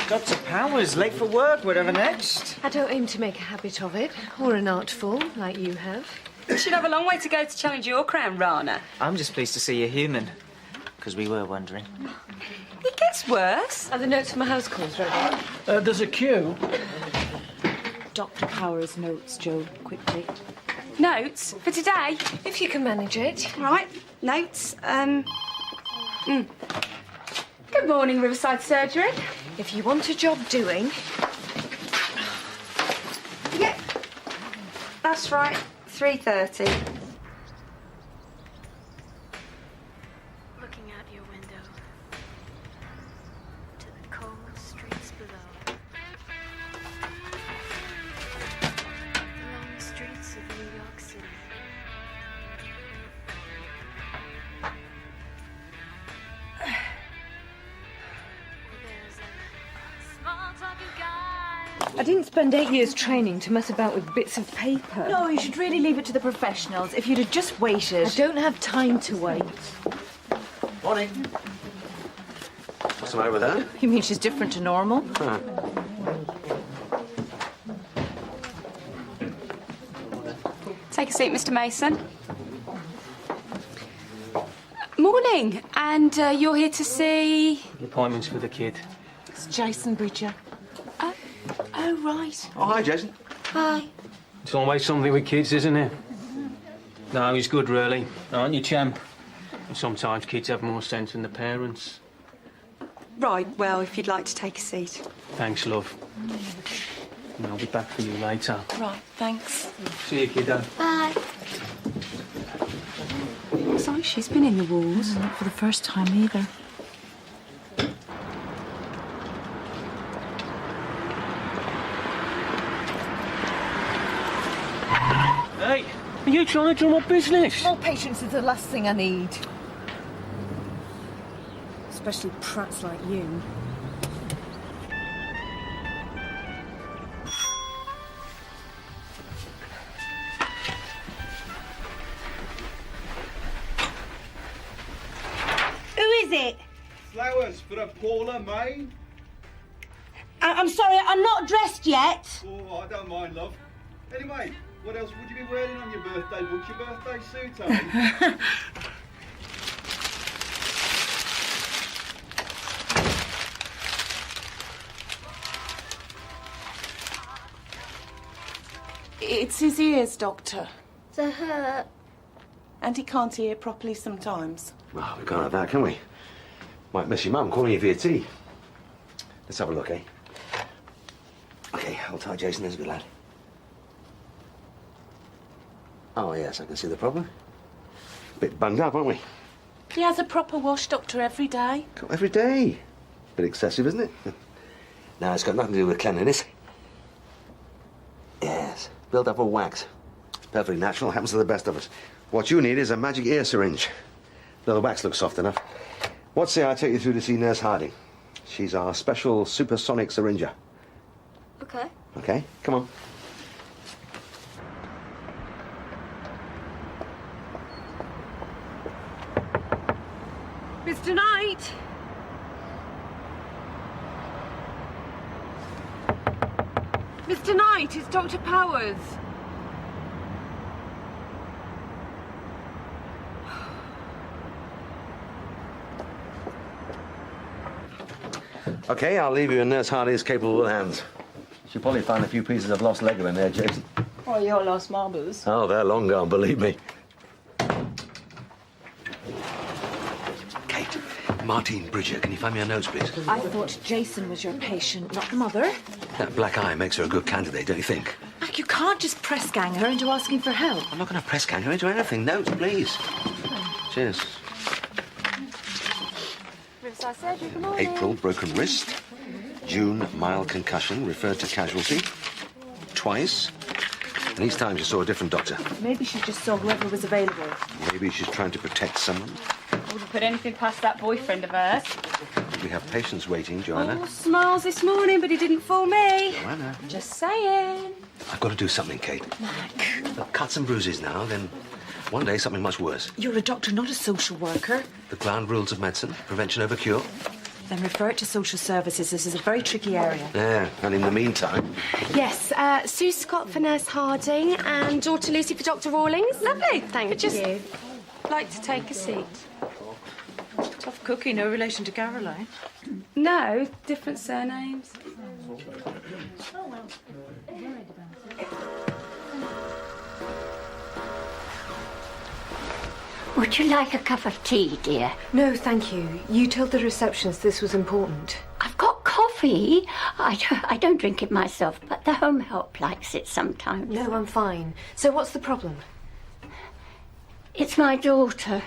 Dr. Powers, late for work, whatever next. I don't aim to make a habit of it, or an art form, like you have. You should have a long way to go to challenge your crown, Rana. I'm just pleased to see you're human, because we were wondering. It gets worse. Are the notes for my house calls ready? There's a queue. Dr. Powers' notes, Joe, quickly. Notes? For today? If you can manage it. Right, notes. Good morning, Riverside Surgery. If you want a job doing... Yep. That's right, 3:30. Looking out your window to the cold streets below. The long streets of New York City. There's a small talking guy. I didn't spend 8 years training to mess about with bits of paper. No, you should really leave it to the professionals. If you'd have just waited. I don't have time to wait. Morning. What's the matter with her? You mean she's different to normal? Take a seat, Mr. Mason. Morning, and you're here to see... Appointments for the kid. It's Jason Bridger. Oh, right. Oh, hi, Jason. Hi. It's always something with kids, isn't it? No, he's good, really. Aren't you, champ? And sometimes kids have more sense than the parents. Right, well, if you'd like to take a seat. Thanks, love. And I'll be back for you later. Right, thanks. See you, kiddo. Bye. Looks like she's been in the walls. Not for the first time either. Hey, are you trying to drum up business? More patience is the last thing I need. Especially prats like you. Who is it? Flowers for a Paula May. I'm sorry, I'm not dressed yet. Oh, I don't mind, love. Anyway, what else would you be wearing on your birthday? What's your birthday suit, eh? It's his ears, Doctor. They hurt. And he can't hear properly sometimes. Well, we can't have that, can we? Might miss your mum calling you for your tea. Let's have a look, eh? OK, hold tight, Jason. There's a good lad. Oh, yes, I can see the problem. Bit bunged up, aren't we? He has a proper wash, Doctor, every day. Every day. Bit excessive, isn't it? No, it's got nothing to do with cleanliness. Yes, built up of wax. It's perfectly natural, happens to the best of us. What you need is a magic ear syringe. Though the wax looks soft enough. What say I take you through to see Nurse Harding? She's our special supersonic syringer. Okay. OK, come on. Mr. Knight! Mr. Knight, it's Dr. Powers. OK, I'll leave you in Nurse Harding's capable hands. She'll probably find a few pieces of lost Lego in there, Jason. Or your lost marbles. Oh, they're long gone, believe me. Kate, Martine Bridger, can you find me her notes, please? I thought Jason was your patient, not the mother. That black eye makes her a good candidate, don't you think? Like, you can't just press gang her into asking for help. I'm not going to press gang her into anything. Notes, please. Cheers. Riverside Surgery, good morning. April, broken wrist. June, mild concussion, referred to casualty. Twice. And each time she saw a different doctor. Maybe she just saw whoever was available. Maybe she's trying to protect someone. Wouldn't put anything past that boyfriend of hers. We have patients waiting, Joanna. Oh, smiles this morning, but he didn't fool me. Joanna. Just saying. I've got to do something, Kate. Look, cuts and bruises now, then One day, something much worse. You're a doctor, not a social worker. The ground rules of medicine, prevention over cure. Then refer it to social services. This is a very tricky area. Yeah, and in the meantime... Yes, Sue Scott for Nurse Harding and daughter Lucy for Dr. Rawlings. Lovely. Thank you. Like to take a seat. Tough cookie, no relation to Caroline. No, different surnames. Would you like a cup of tea, dear? No, thank you. You told the receptionist this was important. I've got coffee. I don't drink it myself, but the home help likes it sometimes. No, I'm fine. So what's the problem? It's my daughter.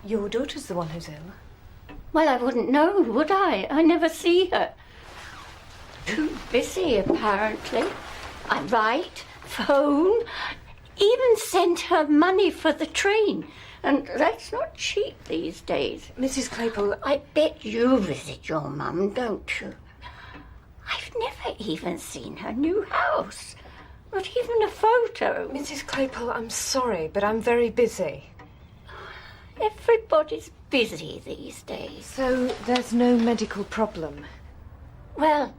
Your daughter's the one who's ill. Well, I wouldn't know, would I? I never see her. Too busy, apparently. I write, phone, even send her money for the train. And that's not cheap these days. Mrs. Claypole, I bet you visit your mum, don't you? I've never even seen her new house. Not even a photo. Mrs. Claypole, I'm sorry, but I'm very busy. Everybody's busy these days. So there's no medical problem? Well,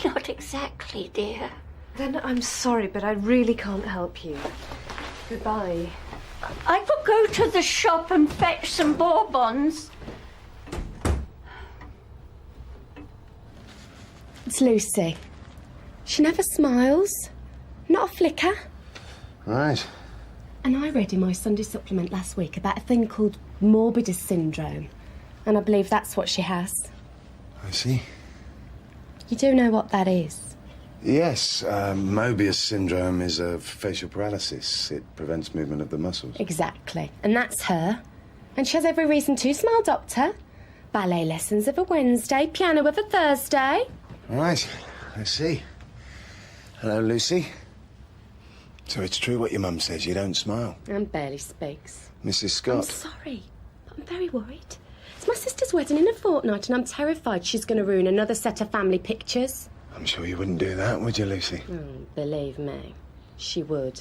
not exactly, dear. Then I'm sorry, but I really can't help you. Goodbye. I could go to the shop and fetch some Bourbons. It's Lucy. She never smiles. Not a flicker. Right. And I read in my Sunday supplement last week about a thing called morbidus syndrome. And I believe that's what she has. I see. You do know what that is? Yes, Mobius syndrome is a facial paralysis. It prevents movement of the muscles. Exactly. And that's her. And she has every reason to smile, Doctor. Ballet lessons of a Wednesday, piano of a Thursday. Right, I see. Hello, Lucy. So it's true what your mum says, you don't smile. And barely speaks. Mrs. Scott. I'm sorry, but I'm very worried. It's my sister's wedding in a fortnight and I'm terrified she's going to ruin another set of family pictures. I'm sure you wouldn't do that, would you, Lucy? Believe me, she would.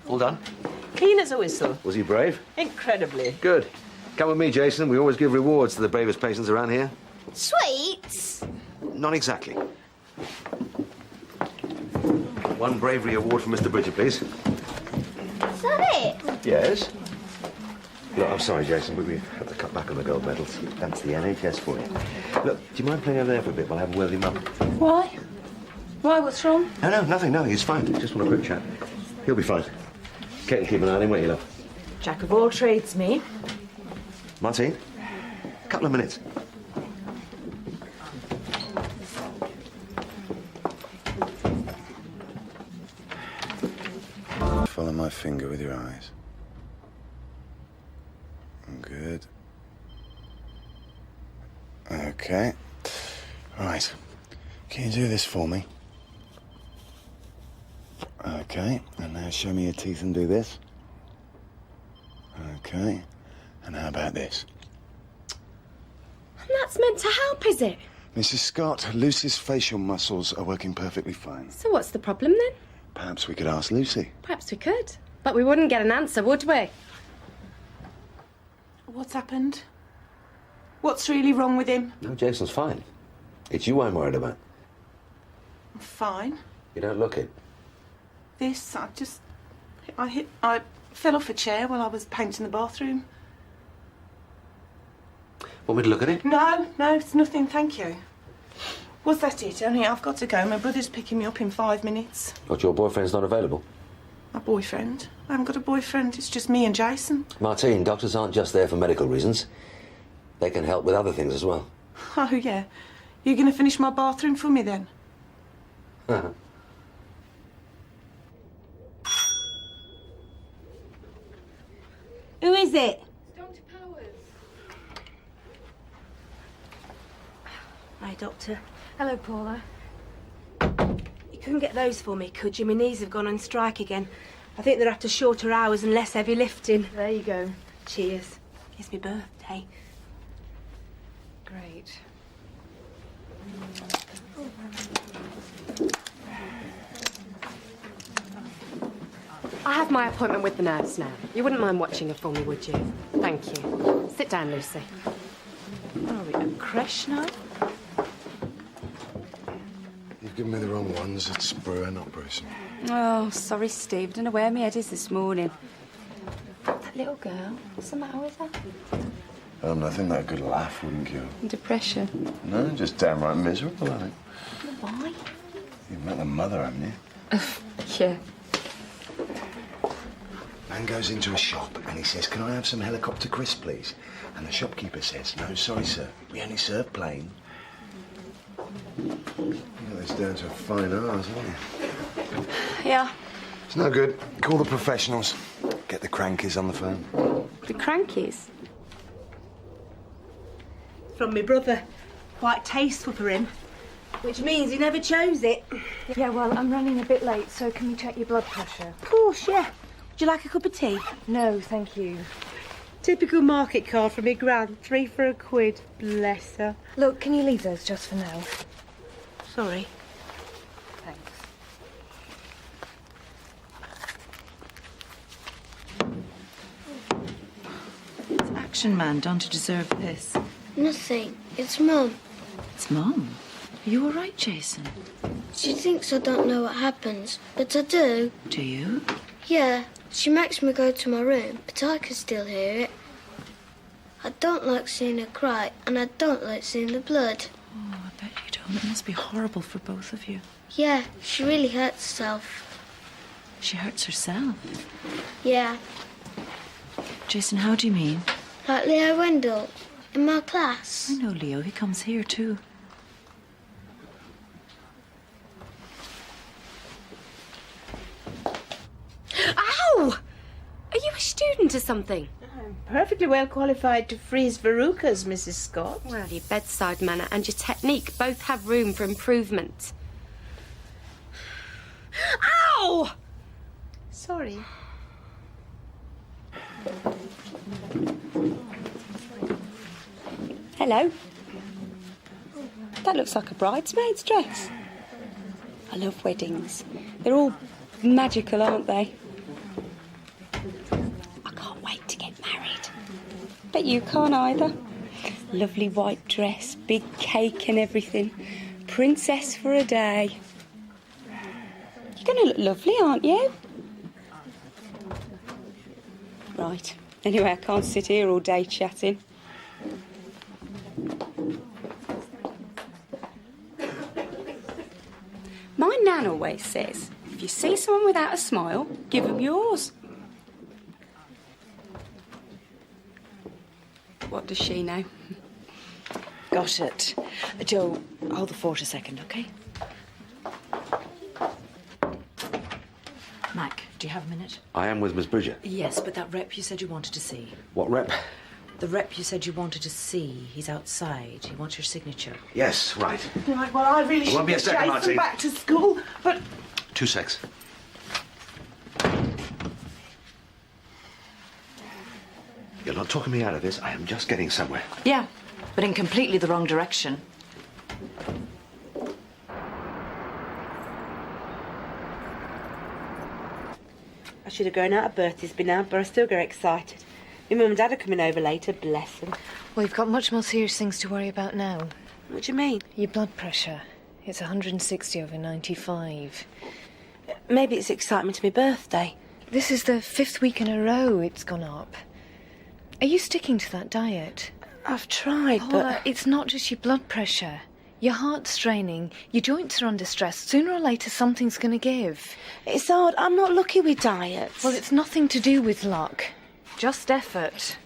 All done? Keen as a whistle. Was he brave? Incredibly. Good. Come with me, Jason. We always give rewards to the bravest patients around here. Sweets? Not exactly. One bravery award for Mr. Bridger, please. Is that it? Yes? Look, I'm sorry, Jason, but we have to cut back on the gold medals. That's the NHS for you. Look, do you mind playing over there for a bit while I have a word with Mum? Why? Why, what's wrong? No, nothing, he's fine. Just want a quick chat. He'll be fine. Kate, keep an eye on him, won't you, love? Jack of all trades, me. Martine, a couple of minutes. Follow my finger with your eyes. Good. Okay. Right. Can you do this for me? Okay. And now show me your teeth and do this. Okay. And how about this? And that's meant to help, is it? Mrs. Scott, Lucy's facial muscles are working perfectly fine. So what's the problem then? Perhaps we could ask Lucy. Perhaps we could. But we wouldn't get an answer, would we? What's happened? What's really wrong with him? No, Jason's fine. It's you I'm worried about. I'm fine. You don't look it. This, I fell off a chair while I was painting the bathroom. Want me to look at it? No, it's nothing, thank you. Was that it? Only I've got to go. My brother's picking me up in 5 minutes. What, your boyfriend's not available? My boyfriend? I haven't got a boyfriend. It's just me and Jason. Martine, doctors aren't just there for medical reasons. They can help with other things as well. Oh, yeah. You're going to finish my bathroom for me, then? Who is it? Dr. Powers. Hi, Doctor. Hello, Paula. You couldn't get those for me, could you? My knees have gone on strike again. I think they're after shorter hours and less heavy lifting. There you go. Cheers. It's my birthday. Great. I have my appointment with the nurse now. You wouldn't mind watching her for me, would you? Thank you. Sit down, Lucy. Are we at creche now? You've given me the wrong ones. It's Brewer, not Bruce. Oh, sorry, Steve. Don't know where my head is this morning. That little girl, what's the matter with her? Nothing. That good laugh wouldn't cure. Depression. No, just downright miserable, I think. Why? You've met the mother, haven't you? Yeah. Man goes into a shop and he says, "Can I have some helicopter crisp, please?" And the shopkeeper says, "No, sorry, sir. We only serve plain." You got this down to a fine art, haven't you? Yeah. It's no good. Call the professionals. Get the crankies on the phone. The crankies? From my brother. Quite tasteful for him. Which means he never chose it. Yeah, well, I'm running a bit late, so can we check your blood pressure? Of course, yeah. Would you like a cup of tea? No, thank you. Typical market card from my gran. 3 for £1. Bless her. Look, can you leave those just for now? Sorry. Thanks. It's Action Man done to deserve this. Nothing. It's Mum. It's Mum. Are you all right, Jason? She thinks I don't know what happens, but I do. Do you? Yeah, she makes me go to my room, but I can still hear it. I don't like seeing her cry, and I don't like seeing the blood. Oh, I bet you don't. It must be horrible for both of you. Yeah, she really hurts herself. She hurts herself. Yeah, Jason, how do you mean? like Leo Wendell, in my class. I know Leo. He comes here too. Ow! Are you a student or something? I'm perfectly well qualified to freeze verrucas, Mrs. Scott. Well, your bedside manner and your technique both have room for improvement. Ow! Sorry. Hello. That looks like a bridesmaid's dress. I love weddings. They're all magical, aren't they? I can't wait to get married. Bet you can't either. Lovely white dress, big cake and everything. Princess for a day. You're going to look lovely, aren't you? Right. Anyway, I can't sit here all day chatting. My nan always says, if you see someone without a smile, give them yours. What does she know? Got it. Joe, hold the fort a second, OK? Mac, do you have a minute? I am with Miss Bridger. Yes, but that rep you said you wanted to see. What rep? The rep you said you wanted to see. He's outside. He wants your signature. Yes, right. Right, well, I really It won't should be a get second, Jason Martine. back to school, but 2 secs. You're not talking me out of this. I am just getting somewhere. Yeah, but in completely the wrong direction. I should have gone out of Bertie's by now, but I still get excited. My mum and dad are coming over later, bless them. Well, you've got much more serious things to worry about now. What do you mean? Your blood pressure. It's 160/95. Maybe it's excitement to my birthday. This is the 5th week in a row it's gone up. Are you sticking to that diet? I've tried, Paula, but... it's not just your blood pressure. Your heart's straining, your joints are under stress. Sooner or later, something's going to give. It's hard. I'm not lucky with diets. Well, it's nothing to do with luck. Just effort.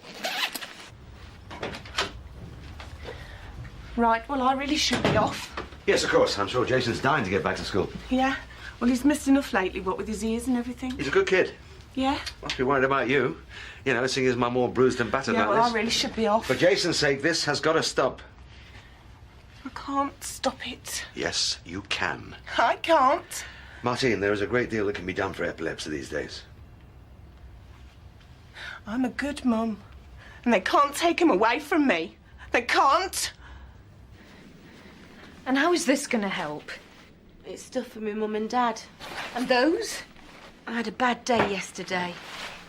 right, well, I really should be off. Yes, of course. I'm sure Jason's dying to get back to school. Yeah, well, he's missed enough lately, what with his ears and everything. He's a good kid. Yeah? Must be worried about you. You know, seeing his mum all bruised and battered Yeah, like well, this. I really should be off. For Jason's sake, this has got to stop. I can't stop it. Yes, you can. I can't. Martine, there is a great deal that can be done for epilepsy these days. I'm a good mum. And they can't take him away from me. They can't. And how is this going to help? It's stuff for my mum and dad. And those? I had a bad day yesterday.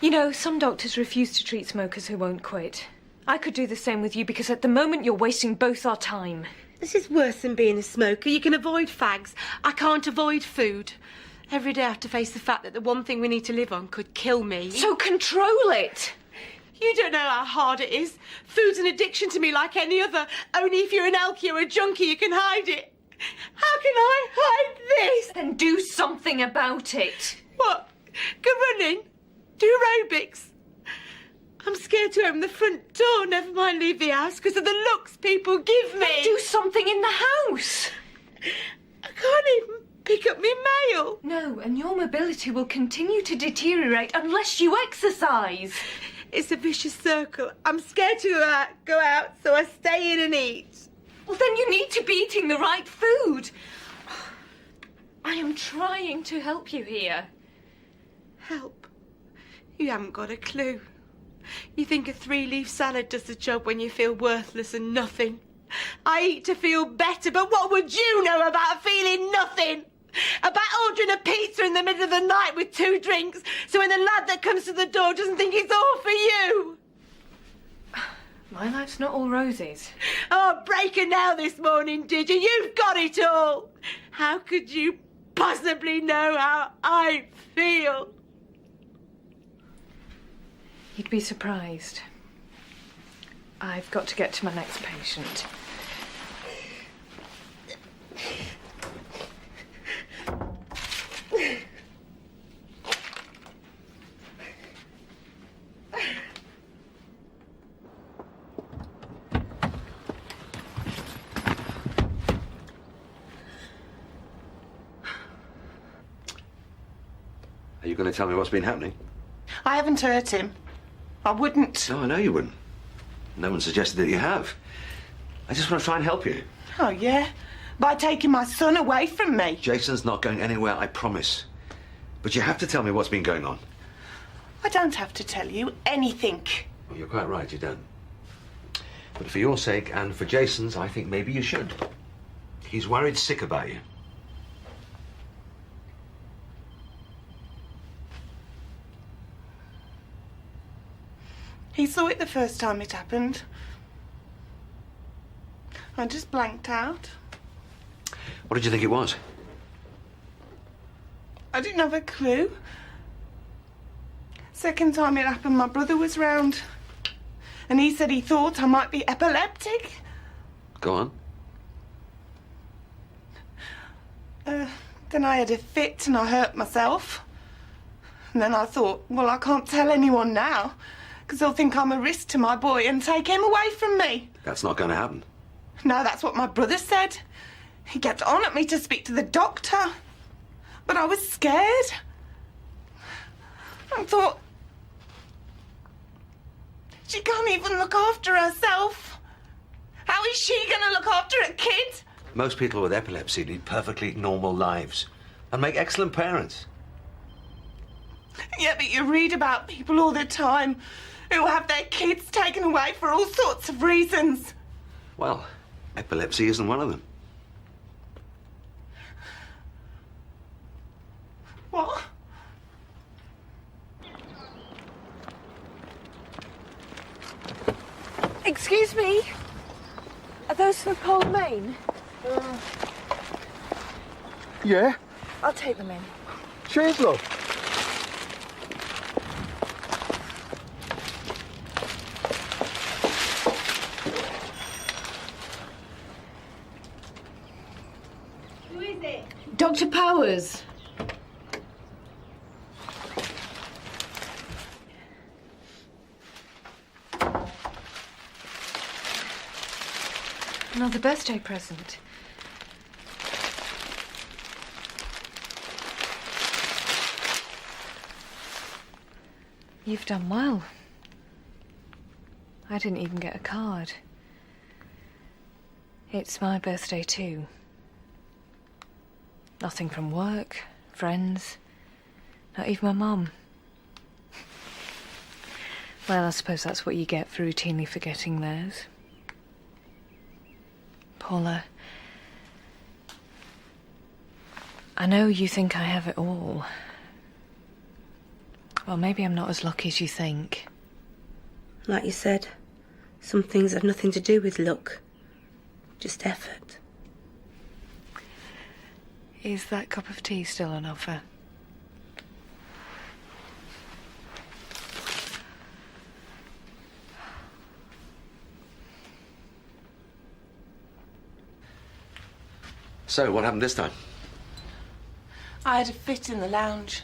You know, some doctors refuse to treat smokers who won't quit. I could do the same with you because at the moment you're wasting both our time. This is worse than being a smoker. You can avoid fags. I can't avoid food. Every day I have to face the fact that the one thing we need to live on could kill me. So control it! You don't know how hard it is. Food's an addiction to me like any other. Only if you're an alkie or a junkie you can hide it. How can I hide this? Then do something about it. What? Go running? Do aerobics? I'm scared to open the front door, never mind leave the house, because of the looks people give me. Then do something in the house. I can't even pick up my mail. No, and your mobility will continue to deteriorate unless you exercise. It's a vicious circle. I'm scared to go out, so I stay in and eat. Well, then you need to be eating the right food. I am trying to help you here. Help? You haven't got a clue. You think a 3-leaf salad does the job when you feel worthless and nothing. I eat to feel better, but what would you know about feeling nothing? About ordering a pizza in the middle of the night with 2 drinks, so when the lad that comes to the door doesn't think it's all for you? My life's not all roses. Oh, break a nail this morning, did you? You've got it all. How could you possibly know how I feel? You'd be surprised. I've got to get to my next patient. Are you going to tell me what's been happening? I haven't hurt him. I wouldn't. No, I know you wouldn't. No one suggested that you have. I just want to try and help you. Oh, yeah? By taking my son away from me? Jason's not going anywhere, I promise. But you have to tell me what's been going on. I don't have to tell you anything. Well, you're quite right, you don't. But for your sake and for Jason's, I think maybe you should. He's worried sick about you. He saw it the first time it happened. I just blanked out. What did you think it was? I didn't have a clue. Second time it happened, my brother was round. And he said he thought I might be epileptic. Go on. Then I had a fit and I hurt myself. And then I thought, well, I can't tell anyone now, because they'll think I'm a risk to my boy and take him away from me. That's not going to happen. No, that's what my brother said. He kept on at me to speak to the doctor. But I was scared. I thought, she can't even look after herself. How is she going to look after a kid? Most people with epilepsy lead perfectly normal lives and make excellent parents. Yeah, but you read about people all the time who have their kids taken away for all sorts of reasons. Well, epilepsy isn't one of them. What? Excuse me? Are those for Pole Main? Yeah? I'll take them in. Cheers, love. Who is it? Dr. Powers. Another birthday present. You've done well. I didn't even get a card. It's my birthday too. Nothing from work, friends, not even my mum. Well, I suppose that's what you get for routinely forgetting theirs. Paula, I know you think I have it all. Well, maybe I'm not as lucky as you think. Like you said, some things have nothing to do with luck. Just effort. Is that cup of tea still on offer? So, what happened this time? I had a fit in the lounge,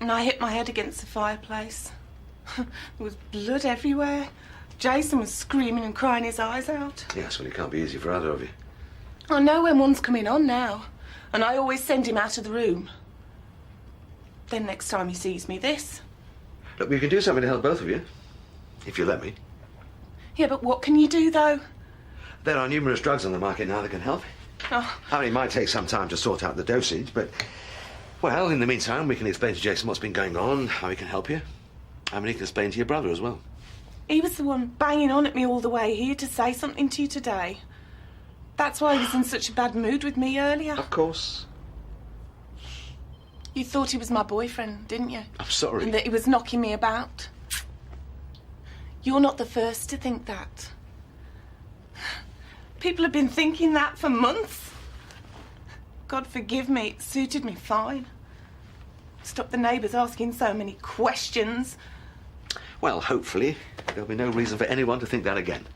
and I hit my head against the fireplace. There was blood everywhere. Jason was screaming and crying his eyes out. Yes, well, it can't be easy for either of you. I know when one's coming on now, and I always send him out of the room. Then next time he sees me, this. Look, we can do something to help both of you, if you let me. Yeah, but what can you do, though? There are numerous drugs on the market now that can help. Oh, I mean, it might take some time to sort out the dosage, but, well, in the meantime, we can explain to Jason what's been going on, how he can help you. I mean, he can explain to your brother as well. he was the one banging on at me all the way here to say something to you today. That's why he was in such a bad mood with me earlier. Of course. You thought he was my boyfriend, didn't you? I'm sorry. And that he was knocking me about. You're not the first to think that. People have been thinking that for months. God forgive me, it suited me fine. Stop the neighbours asking so many questions. Well, hopefully, there'll be no reason for anyone to think that again.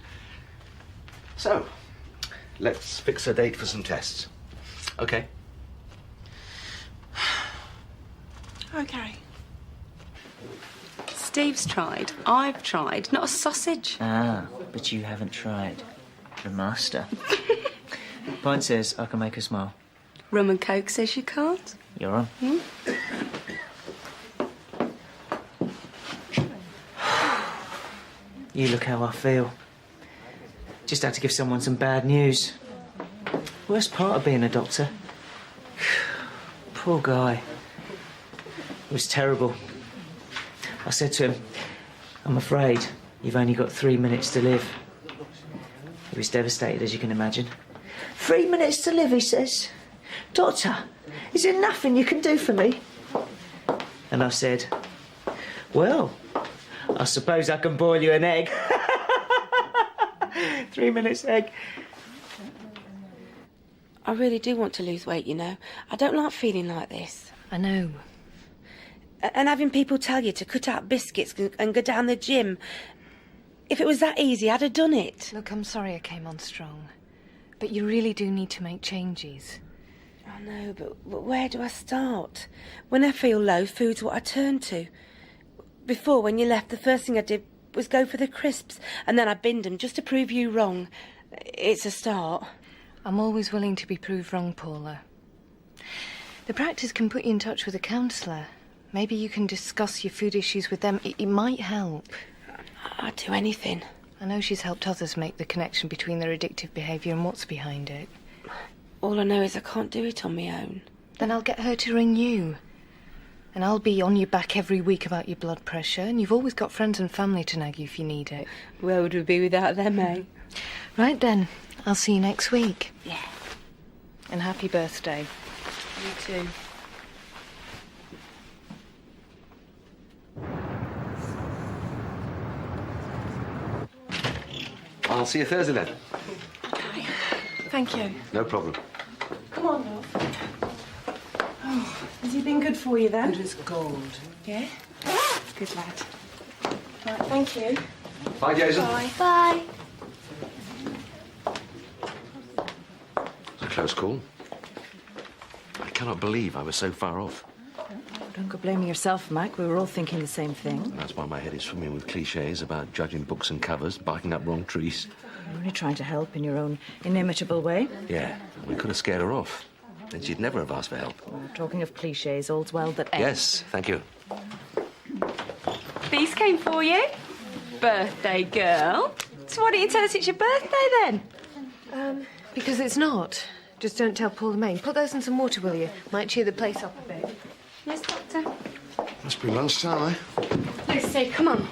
So, let's fix a date for some tests. Okay? Okay. Steve's tried. I've tried. Not a sausage. Ah, but you haven't tried. The master. Pint says I can make her smile. Rum and Coke says you can't. You're on. You look how I feel. Just had to give someone some bad news. Worst part of being a doctor. Poor guy. It was terrible. I said to him, I'm afraid you've only got 3 minutes to live. He was devastated, as you can imagine. 3 minutes to live, he says. Doctor, is there nothing you can do for me? And I said, well, I suppose I can boil you an egg. 3 minutes egg. I really do want to lose weight, you know. I don't like feeling like this. I know. And having people tell you to cut out biscuits and go down the gym. If it was that easy, I'd have done it. Look, I'm sorry I came on strong. But you really do need to make changes. I know, but where do I start? When I feel low, food's what I turn to. Before, when you left, the first thing I did was go for the crisps, and then I binned them just to prove you wrong. It's a start. I'm always willing to be proved wrong, Paula. The practice can put you in touch with a counsellor. Maybe you can discuss your food issues with them. It might help. I'd do anything. I know she's helped others make the connection between their addictive behaviour and what's behind it. All I know is I can't do it on my own. Then I'll get her to ring you. And I'll be on your back every week about your blood pressure, and you've always got friends and family to nag you if you need it. Where would we be without them, eh? Right then, I'll see you next week. Yeah. And happy birthday. You too. I'll see you Thursday then. Okay. Thank you. No problem. Come on, love. Oh, has he been good for you then? Good as gold. Yeah? Good lad. Right, thank you. Bye, Jason. Bye. Bye. It's a close call. I cannot believe I was so far off. Don't go blaming yourself, Mac. We were all thinking the same thing. That's why my head is swimming with cliches about judging books and covers, barking up wrong trees. You're only trying to help in your own inimitable way. Yeah, we could have scared her off. Then she'd never have asked for help. Oh, talking of cliches, all's well that ends. Yes, thank you. These came for you. Birthday girl. So why don't you tell us it's your birthday then? Because it's not. Just don't tell Paula Main. Put those in some water, will you? Might cheer the place up a bit. Yes, Doctor. Must be lunchtime, eh? Lucy, come on.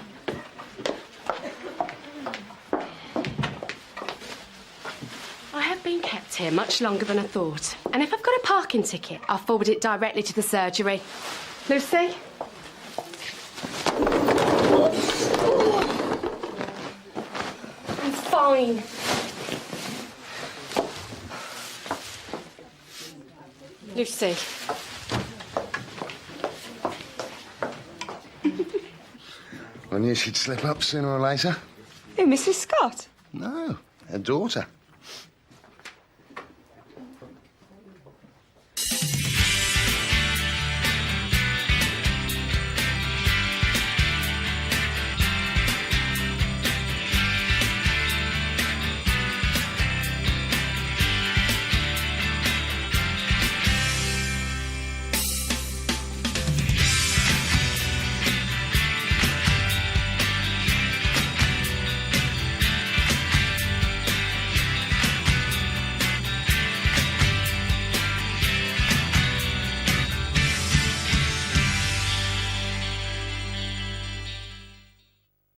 I have been kept here much longer than I thought. And if I've got a parking ticket, I'll forward it directly to the surgery. Lucy? fine. Lucy. I knew she'd slip up sooner or later. Who, Mrs. Scott? No, her daughter.